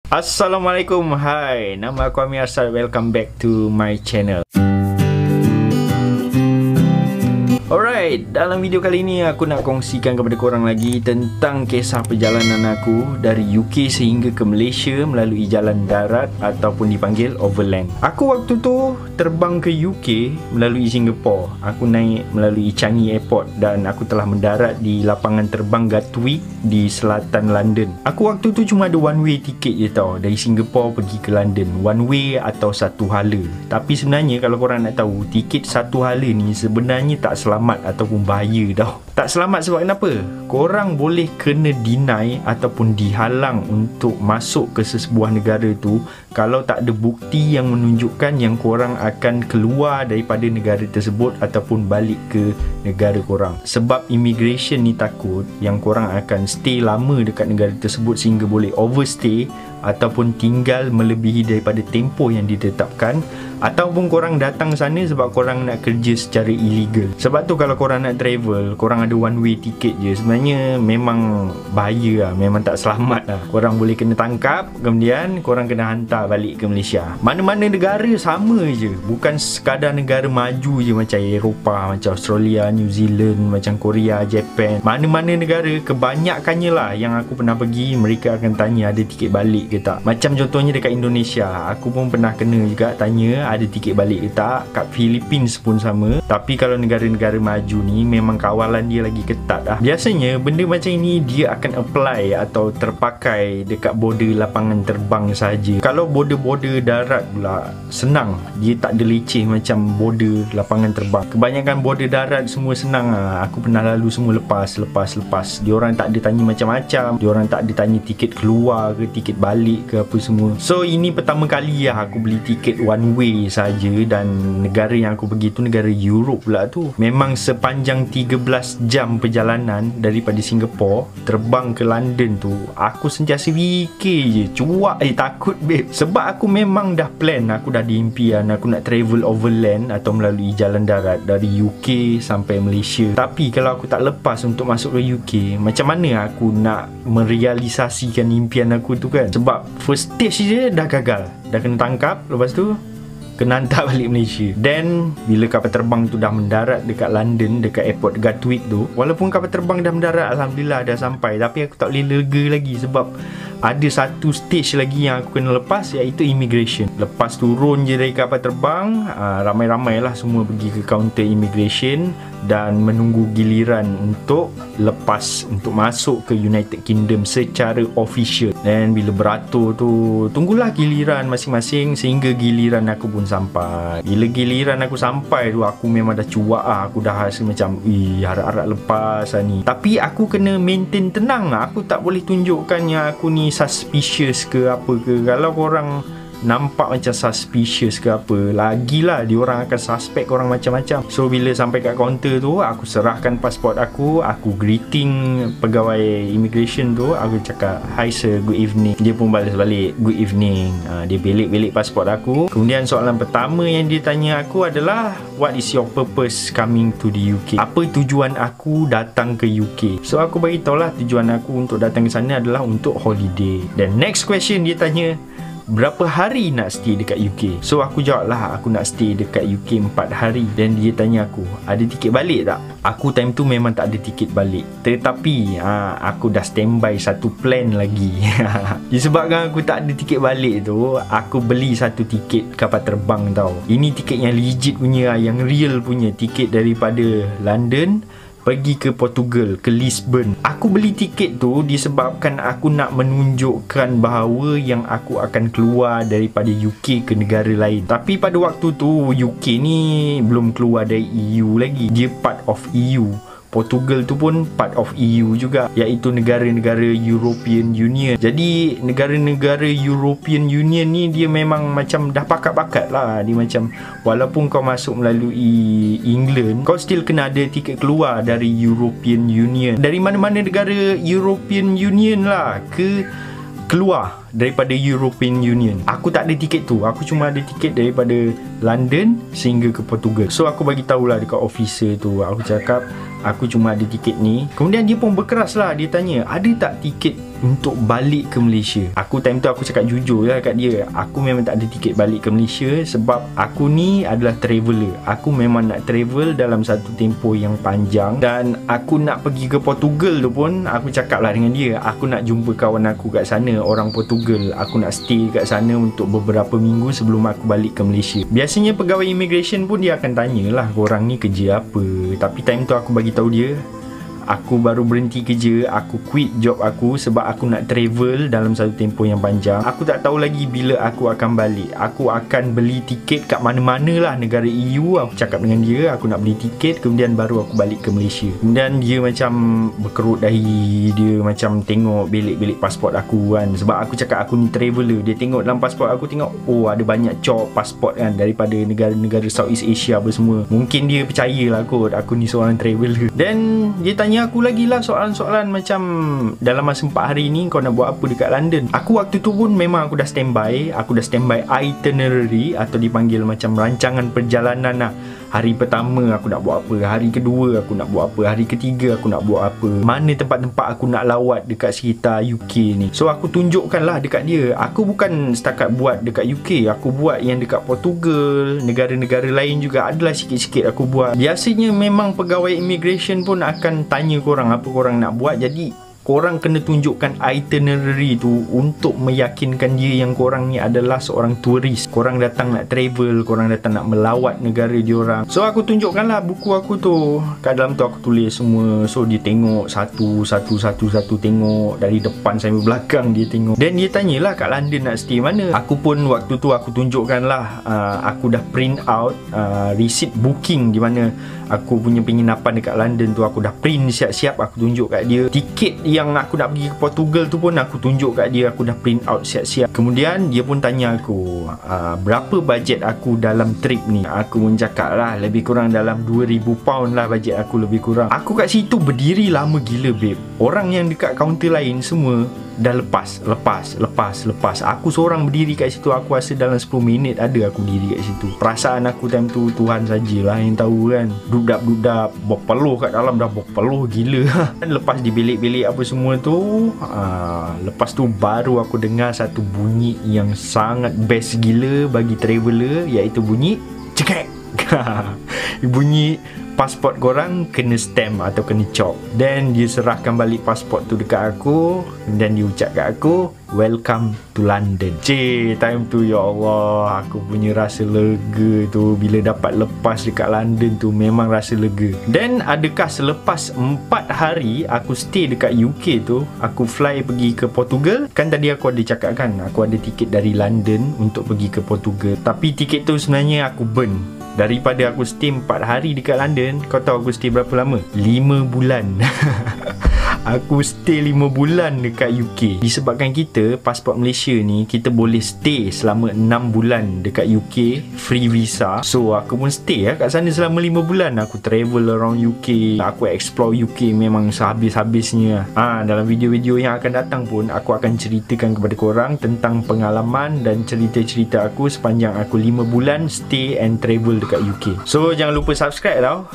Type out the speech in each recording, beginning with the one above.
Assalamualaikum, hai, nama aku Amir Arsad. Welcome back to my channel. Alright, dalam video kali ini aku nak kongsikan kepada korang lagi tentang kisah perjalanan aku dari UK sehingga ke Malaysia melalui jalan darat ataupun dipanggil overland. Aku waktu tu terbang ke UK melalui Singapore. Aku naik melalui Changi Airport dan aku telah mendarat di lapangan terbang Gatwick di selatan London. Aku waktu tu cuma ada one way tiket je tau, dari Singapore pergi ke London. One way atau satu hala. Tapi sebenarnya kalau korang nak tahu, tiket satu hala ni sebenarnya tak selamat ataupun bahaya tau. Tak selamat sebab kenapa? Korang boleh kena deny ataupun dihalang untuk masuk ke sesebuah negara tu kalau tak ada bukti yang menunjukkan yang korang akan keluar daripada negara tersebut ataupun balik ke negara korang. Sebab immigration ni takut yang korang akan stay lama dekat negara tersebut sehingga boleh overstay ataupun tinggal melebihi daripada tempoh yang ditetapkan, ataupun korang datang sana sebab korang nak kerja secara illegal. Sebab tu kalau korang nak travel, korang ada one way ticket je, sebenarnya memang bahaya lah, memang tak selamat lah. Korang boleh kena tangkap, kemudian korang kena hantar balik ke Malaysia. Mana-mana negara sama je, bukan sekadar negara maju je macam Eropah, macam Australia, New Zealand, macam Korea, Japan. Mana-mana negara, kebanyakannya lah yang aku pernah pergi, mereka akan tanya ada tiket balik ke tak. Macam contohnya dekat Indonesia, aku pun pernah kena juga tanya ada tiket balik ke tak. Kat Philippines pun sama. Tapi kalau negara-negara maju ni memang kawalan dia lagi ketat lah. Biasanya benda macam ini dia akan apply atau terpakai dekat border lapangan terbang saja. Kalau border-border darat pula senang, dia tak ada leceh macam border lapangan terbang. Kebanyakan border darat semua senang lah. Aku pernah lalu semua lepas. Diorang tak ada tanya macam-macam, diorang tak ada tanya tiket keluar ke tiket balik ke apa semua. So ini pertama kali lah aku beli tiket one way saja, dan negara yang aku pergi tu negara Europe pula tu. Memang sepanjang 13 jam perjalanan daripada Singapore terbang ke London tu, aku sentiasa fikir je, cuak takut babe. Sebab aku memang dah plan, aku dah ada impian aku nak travel overland atau melalui jalan darat dari UK sampai Malaysia. Tapi kalau aku tak lepas untuk masuk ke UK, macam mana aku nak merealisasikan impian aku tu kan? Sebab first stage je dah gagal, dah kena tangkap, lepas tu kena hantar balik Malaysia. Then bila kapal terbang tu dah mendarat dekat London, dekat airport Gatwick tu, walaupun kapal terbang dah mendarat, Alhamdulillah dah sampai, tapi aku tak boleh lega lagi sebab ada satu stage lagi yang aku kena lepas, iaitu immigration. Lepas turun je dari kapal terbang, ramai-ramai lah semua pergi ke kaunter immigration dan menunggu giliran untuk lepas, untuk masuk ke United Kingdom secara official. Dan bila beratur tu, tunggulah giliran masing-masing sehingga giliran aku pun sampai. Bila giliran aku sampai tu, aku memang dah cuak lah. Aku dah rasa macam harap-harap lepas lah ni. Tapi aku kena maintain tenang lah. Aku tak boleh tunjukkan yang aku ni suspicious ke apa ke. Kalau korang nampak macam suspicious ke apa, lagilah diorang akan suspect korang macam-macam. So bila sampai kat kaunter tu, aku serahkan pasport aku greeting pegawai immigration tu, aku cakap hi sir, good evening. Dia pun balas balik good evening. Dia belik-belik pasport aku. Kemudian soalan pertama yang dia tanya aku adalah what is your purpose coming to the UK? Apa tujuan aku datang ke UK? So aku beritahu lah tujuan aku untuk datang ke sana adalah untuk holiday. Dan next question dia tanya, berapa hari nak stay dekat UK? So aku jawab lah, aku nak stay dekat UK 4 hari. Dan dia tanya aku, ada tiket balik tak? Aku time tu memang tak ada tiket balik, tetapi aku dah standby satu plan lagi. Disebabkan aku tak ada tiket balik tu, aku beli satu tiket kapal terbang tau. Ini tiket yang legit punya, yang real punya tiket daripada London pergi ke Portugal, ke Lisbon. Aku beli tiket tu disebabkan aku nak menunjukkan bahawa yang aku akan keluar daripada UK ke negara lain. Tapi pada waktu tu UK ni belum keluar dari EU lagi. Dia part of EU. Portugal tu pun part of EU juga, iaitu negara-negara European Union. Jadi negara-negara European Union ni dia memang macam dah pakat-pakat lah. Dia macam walaupun kau masuk melalui England, kau still kena ada tiket keluar dari European Union. Dari mana-mana negara European Union lah ke keluar daripada European Union. Aku tak ada tiket tu. Aku cuma ada tiket daripada London sehingga ke Portugal. So aku bagi tahulah dekat officer tu. Aku cakap aku cuma ada tiket ni. Kemudian dia pun berkeras lah. Dia tanya, ada tak tiket untuk balik ke Malaysia? Aku time tu aku cakap jujur lah kat dia, aku memang tak ada tiket balik ke Malaysia sebab aku ni adalah traveller. Aku memang nak travel dalam satu tempoh yang panjang, dan aku nak pergi ke Portugal tu pun aku cakap lah dengan dia, aku nak jumpa kawan aku kat sana, orang Portugal. Aku nak stay kat sana untuk beberapa minggu sebelum aku balik ke Malaysia. Biasanya pegawai immigration pun dia akan tanyalah, korang ni kerja apa. Tapi time tu aku bagi tahu dia, aku baru berhenti kerja, aku quit job aku sebab aku nak travel dalam satu tempoh yang panjang. Aku tak tahu lagi bila aku akan balik. Aku akan beli tiket kat mana-mana lah negara EU. Aku cakap dengan dia, aku nak beli tiket, kemudian baru aku balik ke Malaysia. Kemudian dia macam berkerut dahi, dia macam tengok belik-belik pasport aku kan, sebab aku cakap aku ni traveller. Dia tengok dalam pasport aku, tengok oh ada banyak cop pasport kan daripada negara-negara Southeast Asia apa semua. Mungkin dia percayalah kot aku ni seorang traveller. Dan dia tanya aku lagi lah soalan-soalan macam, dalam masa 4 hari ni kau nak buat apa dekat London? Aku waktu tu pun memang aku dah standby. Aku dah standby itinerary atau dipanggil macam rancangan perjalanan lah. Hari pertama aku nak buat apa, hari kedua aku nak buat apa, hari ketiga aku nak buat apa, mana tempat-tempat aku nak lawat dekat sekitar UK ni. So aku tunjukkan lah dekat dia, aku bukan setakat buat dekat UK, aku buat yang dekat Portugal, negara-negara lain juga adalah sikit-sikit aku buat. Biasanya memang pegawai immigration pun akan tanya korang apa korang nak buat, jadi korang kena tunjukkan itinerary tu untuk meyakinkan dia yang korang ni adalah seorang turis. Korang datang nak travel, korang datang nak melawat negara diorang. So aku tunjukkan lah buku aku tu. Kat dalam tu aku tulis semua. So dia tengok satu tengok dari depan sampai belakang dia tengok. Dan dia tanyalah kat London nak stay mana. Aku pun waktu tu aku tunjukkan lah, aku dah print out receipt booking di mana aku punya penginapan dekat London tu. Aku dah print siap-siap, aku tunjuk kat dia. Tiket yang aku nak pergi ke Portugal tu pun aku tunjuk kat dia, aku dah print out siap-siap. Kemudian dia pun tanya aku, berapa bajet aku dalam trip ni. Aku pun cakap lah, lebih kurang dalam 2,000 pound lah bajet aku lebih kurang. Aku kat situ berdiri lama gila babe. Orang yang dekat kaunter lain semua dah lepas. Aku seorang berdiri kat situ. Aku rasa dalam 10 minit ada aku berdiri kat situ. Perasaan aku time tu Tuhan sajalah yang tahu kan. Dudap berpeluh kat dalam, dah berpeluh gila. Lepas di bilik-bilik apa semua tu, lepas tu baru aku dengar satu bunyi yang sangat best gila bagi traveller, iaitu bunyi cekek. Bunyi pasport korang kena stamp atau kena cop. Dan dia serahkan balik pasport tu dekat aku, dan dia ucap kat aku, welcome to London. Time tu ya Allah, aku punya rasa lega tu bila dapat lepas dekat London tu, memang rasa lega. Dan adakah selepas 4 hari aku stay dekat UK tu, aku fly pergi ke Portugal? Kan tadi aku ada cakap kan, aku ada tiket dari London untuk pergi ke Portugal. Tapi tiket tu sebenarnya aku burn. Daripada aku stay 4 hari dekat London, kau tahu aku stay berapa lama? 5 bulan. Aku stay 5 bulan dekat UK. Disebabkan kita, pasport Malaysia ni, kita boleh stay selama 6 bulan dekat UK, free visa. So aku pun stay lah kat sana selama 5 bulan. Aku travel around UK, aku explore UK memang sehabis-habisnya. Dalam video-video yang akan datang pun, aku akan ceritakan kepada korang tentang pengalaman dan cerita-cerita aku sepanjang aku 5 bulan stay and travel dekat UK. So jangan lupa subscribe tau.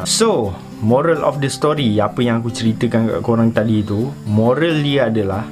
So moral of the story, apa yang aku ceritakan kat korang tadi tu, moral dia adalah,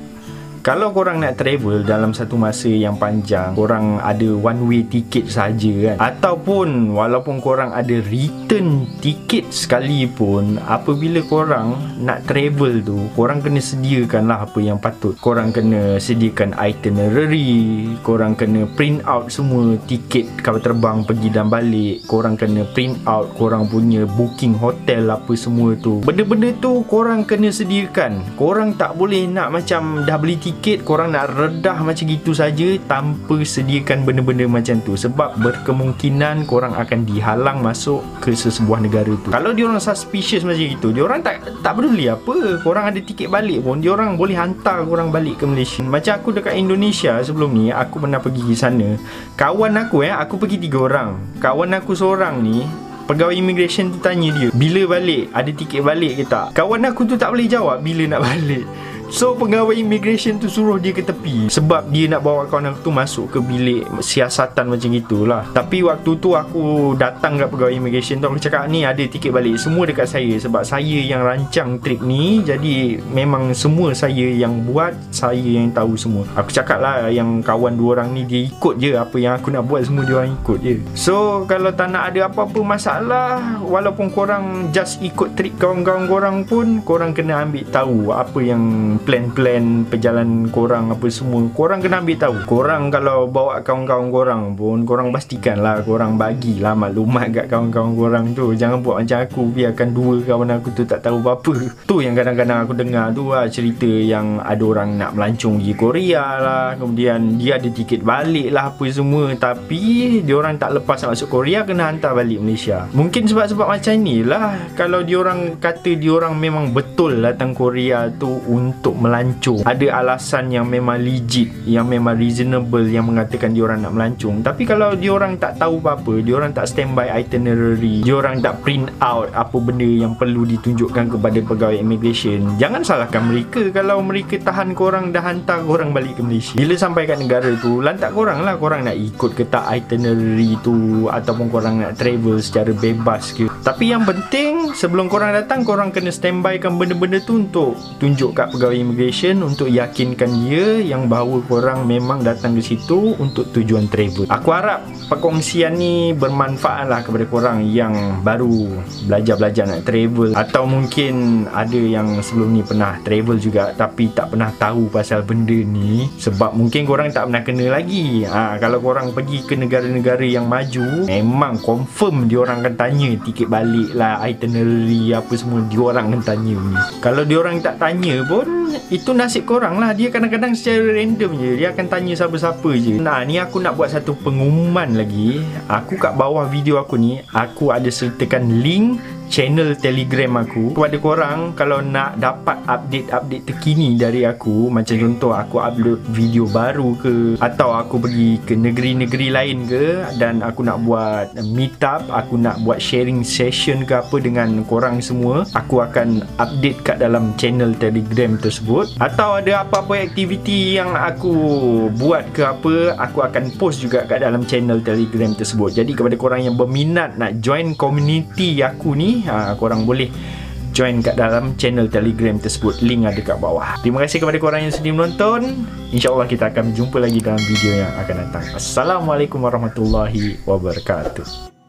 kalau korang nak travel dalam satu masa yang panjang, korang ada one way ticket saja kan, ataupun walaupun korang ada return ticket sekalipun, apabila korang nak travel tu, korang kena sediakan lah apa yang patut. Korang kena sediakan itinerary, korang kena print out semua tiket kapal terbang pergi dan balik, korang kena print out korang punya booking hotel apa semua tu. Benda-benda tu korang kena sediakan. Korang tak boleh nak macam dah beli tiket, korang nak redah macam gitu saja tanpa sediakan benda-benda macam tu, sebab berkemungkinan korang akan dihalang masuk ke sesebuah negara tu. Kalau diorang suspicious macam itu, diorang tak peduli apa, korang ada tiket balik pun, diorang boleh hantar korang balik ke Malaysia. Macam aku dekat Indonesia sebelum ni, aku pernah pergi ke sana. Kawan aku aku pergi 3 orang. Kawan aku seorang ni, pegawai immigration tu tanya dia, bila balik, ada tiket balik ke tak? Kawan aku tu tak boleh jawab bila nak balik. So pegawai immigration tu suruh dia ke tepi sebab dia nak bawa kawan aku tu masuk ke bilik siasatan macam itulah. Tapi waktu tu aku datang kat pegawai immigration tu, aku cakap ni ada tiket balik semua dekat saya sebab saya yang rancang trip ni. Jadi memang semua saya yang buat, saya yang tahu semua. Aku cakap lah yang kawan 2 orang ni dia ikut je apa yang aku nak buat, semua dia orang ikut je. So kalau tak nak ada apa-apa masalah, walaupun korang just ikut trip kawan-kawan korang pun, korang kena ambil tahu apa yang plan-plan perjalanan korang apa semua. Korang kena ambil tahu. Korang kalau bawa kawan-kawan korang pun, korang pastikan lah korang bagilah maklumat kat kawan-kawan korang tu. Jangan buat macam aku, biarkan 2 kawan aku tu tak tahu apa-apa. Tu yang kadang-kadang aku dengar tu lah, cerita yang ada orang nak melancong pergi Korea lah, kemudian dia ada tiket balik lah apa semua, tapi dia orang tak lepas nak masuk Korea, kena hantar balik Malaysia. Mungkin sebab-sebab macam ni lah, kalau dia orang kata dia orang memang betul datang Korea tu untuk melancong, ada alasan yang memang legit, yang memang reasonable, yang mengatakan dia orang nak melancong. Tapi kalau dia orang tak tahu apa-apa, dia orang tak standby itinerary, dia orang tak print out apa benda yang perlu ditunjukkan kepada pegawai immigration, jangan salahkan mereka kalau mereka tahan korang dah hantar korang balik ke Malaysia. Bila sampai kat negara tu, lantak korang lah, korang nak ikut ke tak itinerary tu, ataupun korang nak travel secara bebas ke. Tapi yang penting sebelum korang datang, korang kena standbykan benda-benda tu untuk tunjuk kat pegawai immigration, untuk yakinkan dia yang bahawa korang memang datang ke situ untuk tujuan travel. Aku harap perkongsian ni bermanfaat lah kepada korang yang baru belajar-belajar nak travel, atau mungkin ada yang sebelum ni pernah travel juga tapi tak pernah tahu pasal benda ni, sebab mungkin korang tak pernah kena lagi. Kalau korang pergi ke negara-negara yang maju, memang confirm diorang akan tanya tiket balik lah, itinerary apa semua, diorang akan tanya ni. Kalau diorang tak tanya pun, itu nasib korang lah. Dia kadang-kadang secara random je, dia akan tanya siapa-siapa je. Nah, ni aku nak buat satu pengumuman lagi. Aku kat bawah video aku ni, aku ada sertakan link channel Telegram aku kepada korang. Kalau nak dapat update-update terkini dari aku, macam contoh aku upload video baru ke, atau aku pergi ke negeri-negeri lain ke, dan aku nak buat meet up, aku nak buat sharing session ke apa dengan korang semua, aku akan update kat dalam channel Telegram tersebut. Atau ada apa-apa aktiviti yang aku buat ke apa, aku akan post juga kat dalam channel Telegram tersebut. Jadi kepada korang yang berminat nak join community aku ni, korang boleh join kat dalam channel Telegram tersebut. Link ada kat bawah. Terima kasih kepada korang yang sudi menonton. InsyaAllah kita akan berjumpa lagi dalam video yang akan datang. Assalamualaikum warahmatullahi wabarakatuh.